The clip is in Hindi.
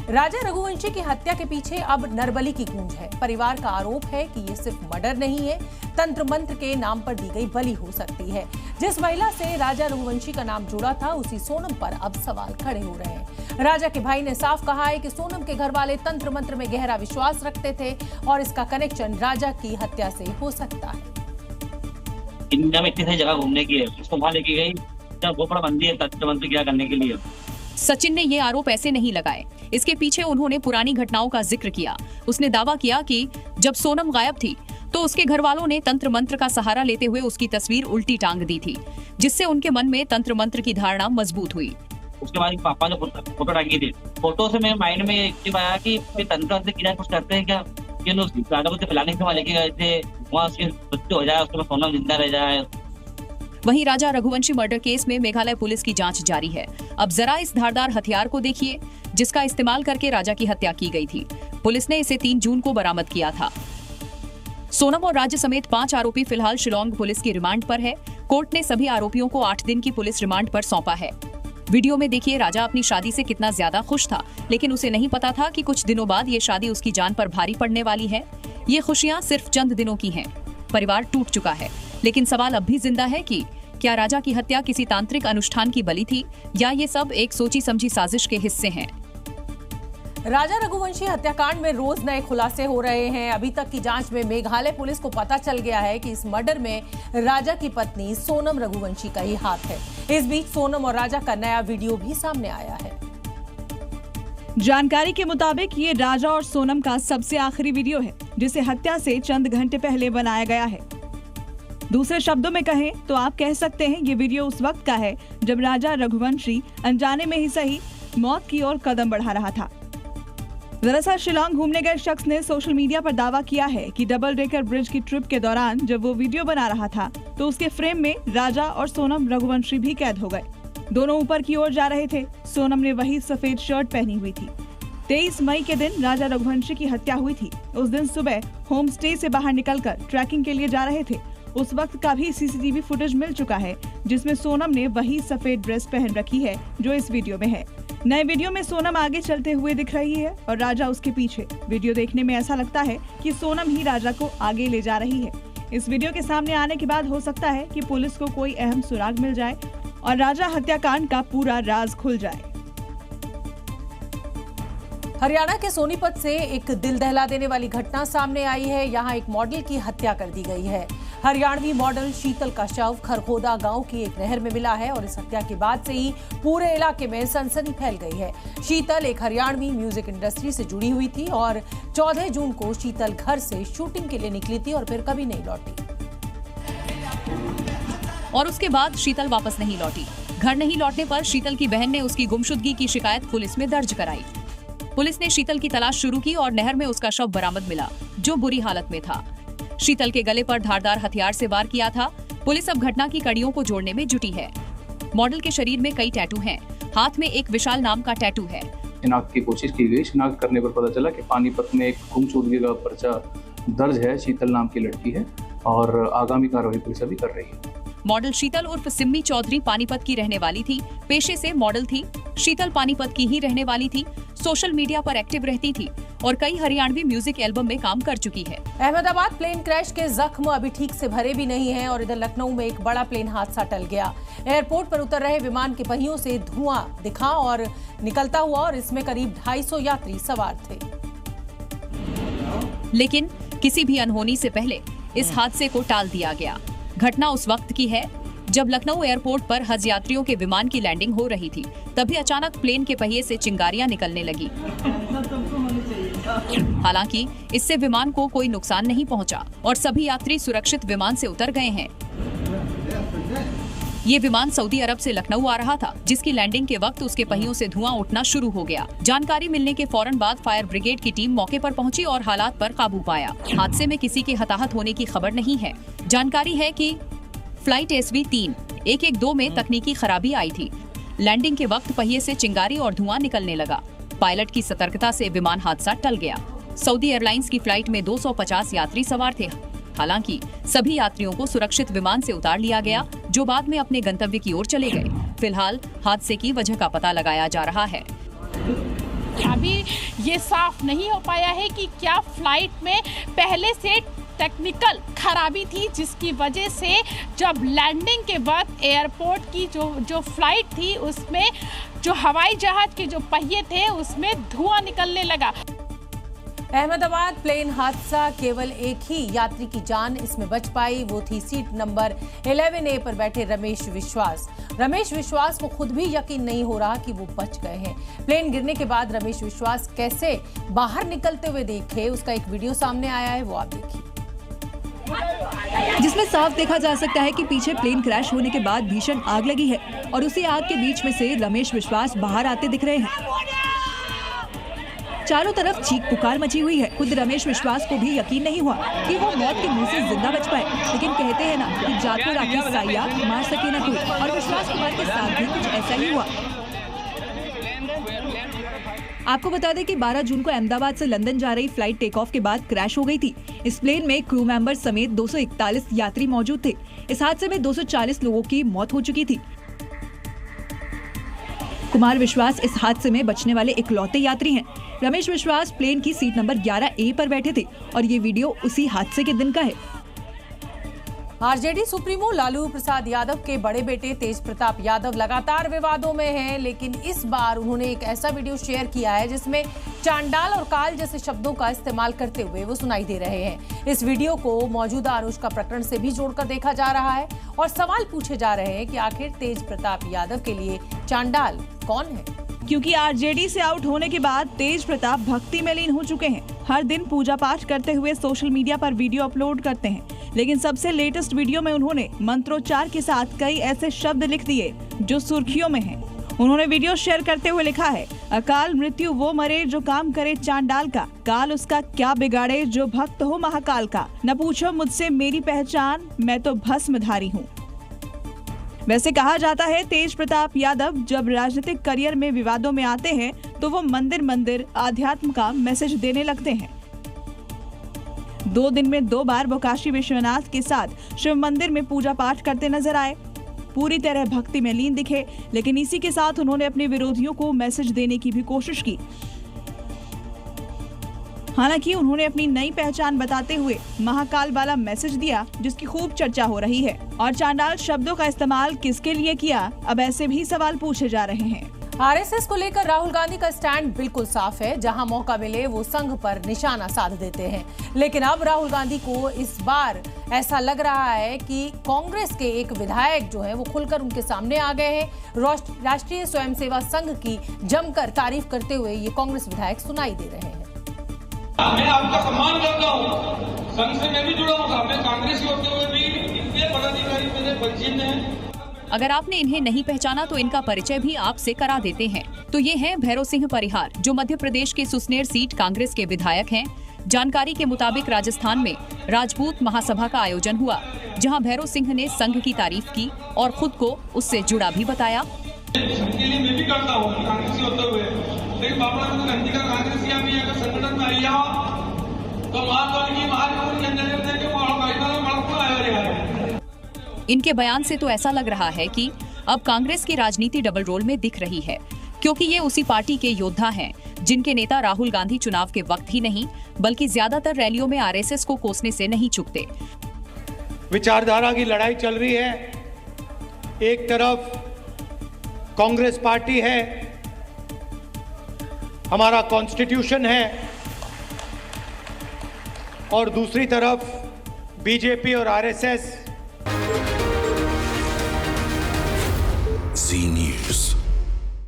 राजा रघुवंशी की हत्या के पीछे अब नरबली की गूंज है। परिवार का आरोप है कि ये सिर्फ मर्डर नहीं है, तंत्र मंत्र के नाम पर दी गई बलि हो सकती है। जिस महिला से राजा रघुवंशी का नाम जुड़ा था, उसी सोनम पर अब सवाल खड़े हो रहे हैं। राजा के भाई ने साफ कहा है कि सोनम के घर वाले तंत्र मंत्र में गहरा विश्वास रखते थे और इसका कनेक्शन राजा की हत्या से हो सकता है। इंडिया में इतनी सारी जगह घूमने की है, उसको वहां लेके गई, वो बड़ा बंदी है तंत्र मंत्र क्या करने के लिए। सचिन ने ये आरोप ऐसे नहीं लगाए। इसके पीछे उन्होंने पुरानी घटनाओं का जिक्र किया। उसने दावा किया कि जब सोनम गायब थी तो उसके घर वालों ने तंत्र मंत्र का सहारा लेते हुए उसकी तस्वीर उल्टी टांग दी थी, जिससे उनके मन में तंत्र मंत्र की धारणा मजबूत हुई। उसके बाद पापा ने फोटो टांगी थी, फोटो से मेरे माइंड में एक चीज आया कि तंत्र मंत्र किया कुछ करते हैं क्या, राजा को फैलाने के लेके गए थे, वहाँ उसकी मृत्यु हो जाए, उसके बाद सोनम जिंदा रह जाए। वहीं राजा रघुवंशी मर्डर केस में मेघालय पुलिस की जांच जारी है। अब जरा इस धारदार हथियार को देखिए, जिसका इस्तेमाल करके राजा की हत्या की गई थी। पुलिस ने इसे 3 जून को बरामद किया था। सोनम और राजा समेत 5 आरोपी फिलहाल शिलोंग पुलिस की रिमांड पर है। कोर्ट ने सभी आरोपियों को 8 दिन की पुलिस रिमांड पर सौंपा है। वीडियो में देखिए राजा अपनी शादी से कितना ज्यादा खुश था, लेकिन उसे नहीं पता था कि कुछ दिनों बाद ये शादी उसकी जान पर भारी पड़ने वाली है। ये खुशियां सिर्फ चंद दिनों की हैं। परिवार टूट चुका है, लेकिन सवाल अब भी जिंदा है कि क्या राजा की हत्या किसी तांत्रिक अनुष्ठान की बलि थी या ये सब एक सोची समझी साजिश के हिस्से हैं। राजा रघुवंशी हत्याकांड में रोज नए खुलासे हो रहे हैं। अभी तक की जांच में मेघालय पुलिस को पता चल गया है कि इस मर्डर में राजा की पत्नी सोनम रघुवंशी का ही हाथ है। इस बीच सोनम और राजा का नया वीडियो भी सामने आया है। जानकारी के मुताबिक ये राजा और सोनम का सबसे आखिरी वीडियो है, जिसे हत्या से चंद घंटे पहले बनाया गया है। दूसरे शब्दों में कहें तो आप कह सकते हैं ये वीडियो उस वक्त का है जब राजा रघुवंशी अनजाने में ही सही मौत की ओर कदम बढ़ा रहा था। दरअसल शिलोंग घूमने गए शख्स ने सोशल मीडिया पर दावा किया है कि डबल डेकर ब्रिज की ट्रिप के दौरान जब वो वीडियो बना रहा था तो उसके फ्रेम में राजा और सोनम रघुवंशी भी कैद हो गए। दोनों ऊपर की ओर जा रहे थे। सोनम ने वही सफेद शर्ट पहनी हुई थी। 23 मई के दिन राजा रघुवंशी की हत्या हुई थी। उस दिन सुबह होम स्टे से बाहर निकलकर ट्रैकिंग के लिए जा रहे थे। उस वक्त का भी सीसीटीवी फुटेज मिल चुका है, जिसमें सोनम ने वही सफेद ड्रेस पहन रखी है जो इस वीडियो में है। नए वीडियो में सोनम आगे चलते हुए दिख रही है और राजा उसके पीछे। वीडियो देखने में ऐसा लगता है कि सोनम ही राजा को आगे ले जा रही है। इस वीडियो के सामने आने के बाद हो सकता है कि पुलिस को कोई अहम सुराग मिल जाए और राजा हत्याकांड का पूरा राज खुल जाए। हरियाणा के सोनीपत से एक दिल दहला देने वाली घटना सामने आई है। यहाँ एक मॉडल की हत्या कर दी गई है। हरियाणवी मॉडल शीतल का शव खरखोदा गांव की एक नहर में मिला है और इस हत्या के बाद से ही पूरे इलाके में सनसनी फैल गई है। शीतल एक हरियाणवी म्यूजिक इंडस्ट्री से जुड़ी हुई थी और 14 जून को शीतल घर से शूटिंग के लिए निकली थी और फिर कभी नहीं लौटी। और उसके बाद शीतल वापस नहीं लौटी। घर नहीं लौटने पर शीतल की बहन ने उसकी गुमशुदगी की शिकायत पुलिस में दर्ज कराई। पुलिस ने शीतल की तलाश शुरू की और नहर में उसका शव बरामद मिला, जो बुरी हालत में था। शीतल के गले पर धारदार हथियार से वार किया था। पुलिस अब घटना की कड़ियों को जोड़ने में जुटी है। मॉडल के शरीर में कई टैटू हैं। हाथ में एक विशाल नाम का टैटू है। शिनाख्त की कोशिश की गई। शिनाख्त करने पर पता चला कि पानीपत में एक गुमशुदगी का पर्चा दर्ज है। शीतल नाम की लड़की है और आगामी कार्रवाई पुलिस अभी कर रही है। मॉडल शीतल उर्फ सिम्मी चौधरी पानीपत की रहने वाली थी। पेशे से मॉडल थी। शीतल पानीपत की ही रहने वाली थी। सोशल मीडिया पर एक्टिव रहती थी और कई हरियाणवी म्यूजिक एल्बम में काम कर चुकी है। अहमदाबाद प्लेन क्रैश के जख्म अभी ठीक से भरे भी नहीं हैं और इधर लखनऊ में एक बड़ा प्लेन हादसा टल गया। एयरपोर्ट पर उतर रहे विमान के पहियों से धुआं दिखा और निकलता हुआ और इसमें करीब 250 यात्री सवार थे। लेकिन किसी भी अनहोनी से पहले इस हादसे को टाल दिया गया। घटना उस वक्त की है जब लखनऊ एयरपोर्ट पर हज यात्रियों के विमान की लैंडिंग हो रही थी। तभी अचानक प्लेन के पहिए से चिंगारियां निकलने लगी। हालांकि इससे विमान को कोई नुकसान नहीं पहुंचा और सभी यात्री सुरक्षित विमान से उतर गए हैं। ये विमान सऊदी अरब से लखनऊ आ रहा था, जिसकी लैंडिंग के वक्त उसके पहियों से धुआं उठना शुरू हो गया। जानकारी मिलने के फौरन बाद फायर ब्रिगेड की टीम मौके पर पहुंची और हालात पर काबू पाया। हादसे में किसी के हताहत होने की खबर नहीं है। जानकारी है कि फ्लाइट SV-3 112 में तकनीकी खराबी आई थी। लैंडिंग के वक्त पहिए से चिंगारी और धुआं निकलने लगा। पायलट की सतर्कता से विमान हादसा टल गया। सऊदी एयरलाइंस की फ्लाइट में 250 यात्री सवार थे। हालांकि सभी यात्रियों को सुरक्षित विमान से उतार लिया गया, जो बाद में अपने गंतव्य की ओर चले गए। फिलहाल हादसे की वजह का पता लगाया जा रहा है। अभी ये साफ नहीं हो पाया है कि क्या फ्लाइट में पहले से टेक्निकल खराबी थी, जिसकी वजह से जब लैंडिंग के बाद एयरपोर्ट की जो फ्लाइट थी उसमें जो हवाई जहाज के जो पहिए थे उसमें धुआं निकलने लगा। अहमदाबाद प्लेन हादसा, केवल एक ही यात्री की जान इसमें बच पाई, वो थी सीट नंबर 11A पर बैठे रमेश विश्वास। रमेश विश्वास को खुद भी यकीन नहीं हो रहा कि वो बच गए हैं। प्लेन गिरने के बाद रमेश विश्वास कैसे बाहर निकलते हुए देखे, उसका एक वीडियो सामने आया है, वो आप देखिए, जिसमें साफ देखा जा सकता है कि पीछे प्लेन क्रैश होने के बाद भीषण आग लगी है और उसी आग के बीच में से रमेश विश्वास बाहर आते दिख रहे हैं। चारों तरफ चीख पुकार मची हुई है। खुद रमेश विश्वास को भी यकीन नहीं हुआ कि वो मौत के मुंह से जिंदा बच पाए, लेकिन कहते हैं ना कि जाको राखी साया मार सके ना कोई, और विश्वास कुमार के साथ भी कुछ ऐसा ही हुआ। आपको बता दें कि 12 जून को अहमदाबाद से लंदन जा रही फ्लाइट टेक ऑफ के बाद क्रैश हो गई थी। इस प्लेन में क्रू मेंबर समेत 241 यात्री मौजूद थे। इस हादसे में 240 लोगों की मौत हो चुकी थी। कुमार विश्वास इस हादसे में बचने वाले इकलौते यात्री हैं। रमेश विश्वास प्लेन की सीट नंबर 11A पर बैठे थे और ये वीडियो उसी हादसे के दिन का है। आरजेडी सुप्रीमो लालू प्रसाद यादव के बड़े बेटे तेज प्रताप यादव लगातार विवादों में हैं, लेकिन इस बार उन्होंने एक ऐसा वीडियो शेयर किया है जिसमें चांडाल और काल जैसे शब्दों का इस्तेमाल करते हुए वो सुनाई दे रहे हैं। इस वीडियो को मौजूदा अनुष्का प्रकरण से भी जोड़कर देखा जा रहा है और सवाल पूछे जा रहे हैं कि आखिर तेज प्रताप यादव के लिए चांडाल कौन है। क्योंकि आरजेडी से आउट होने के बाद तेज प्रताप भक्ति में लीन हो चुके हैं। हर दिन पूजा पाठ करते हुए सोशल मीडिया पर वीडियो अपलोड करते हैं, लेकिन सबसे लेटेस्ट वीडियो में उन्होंने मंत्रोच्चार के साथ कई ऐसे शब्द लिख दिए जो सुर्खियों में हैं। उन्होंने वीडियो शेयर करते हुए लिखा है, अकाल मृत्यु वो मरे जो काम करे चांडाल का, काल उसका क्या बिगाड़े जो भक्त हो महाकाल का, न पूछो मुझसे मेरी पहचान मैं तो भस्मधारी हूँ। वैसे कहा जाता है तेज प्रताप यादव जब राजनीतिक करियर में विवादों में आते हैं तो वो मंदिर आध्यात्म का मैसेज देने लगते हैं। 2 दिन में 2 बार वो काशी विश्वनाथ के साथ शिव मंदिर में पूजा पाठ करते नजर आए, पूरी तरह भक्ति में लीन दिखे, लेकिन इसी के साथ उन्होंने अपने विरोधियों को मैसेज देने की भी कोशिश की। हालांकि उन्होंने अपनी नई पहचान बताते हुए महाकाल वाला मैसेज दिया जिसकी खूब चर्चा हो रही है। और चांडाल शब्दों का इस्तेमाल किसके लिए किया, अब ऐसे भी सवाल पूछे जा रहे हैं। आरएसएस को लेकर राहुल गांधी का स्टैंड बिल्कुल साफ है, जहां मौका मिले वो संघ पर निशाना साध देते हैं। लेकिन अब राहुल गांधी को इस बार ऐसा लग रहा है कि कांग्रेस के एक विधायक जो है वो खुलकर उनके सामने आ गए हैं। राष्ट्रीय स्वयंसेवा संघ की जमकर तारीफ करते हुए ये कांग्रेस विधायक सुनाई दे रहे हैं। मैं आपका सम्मान करता हूँ, संघ से मैं भी जुड़ा हूँ, मैं कांग्रेस होते हुए भी इतने पदाधिकारी मेरे परिचित हैं। अगर आपने इन्हें नहीं पहचाना तो इनका परिचय भी आपसे करा देते हैं। तो ये हैं भैरव सिंह परिहार, जो मध्य प्रदेश के सुसनेर सीट कांग्रेस के विधायक हैं। जानकारी के मुताबिक राजस्थान में राजपूत महासभा का आयोजन हुआ, जहां भैरव सिंह ने संघ की तारीफ की और खुद को उससे जुड़ा भी बताया। इसके लिए मैं भी करता हूँ कांग्रेसी होते हुए, लेकिन बाबा गांधी का कांग्रेसी आदमी अगर संगठन में आई तो इनके बयान से तो ऐसा लग रहा है कि अब कांग्रेस की राजनीति डबल रोल में दिख रही है, क्योंकि ये उसी पार्टी के योद्धा हैं जिनके नेता राहुल गांधी चुनाव के वक्त ही नहीं बल्कि ज्यादातर रैलियों में आरएसएस को कोसने से नहीं चूकते। विचारधारा की लड़ाई चल रही है। एक तरफ कांग्रेस पार्टी है, हमारा कॉन्स्टिट्यूशन है, और दूसरी तरफ बीजेपी और आरएसएस। जी न्यूज़।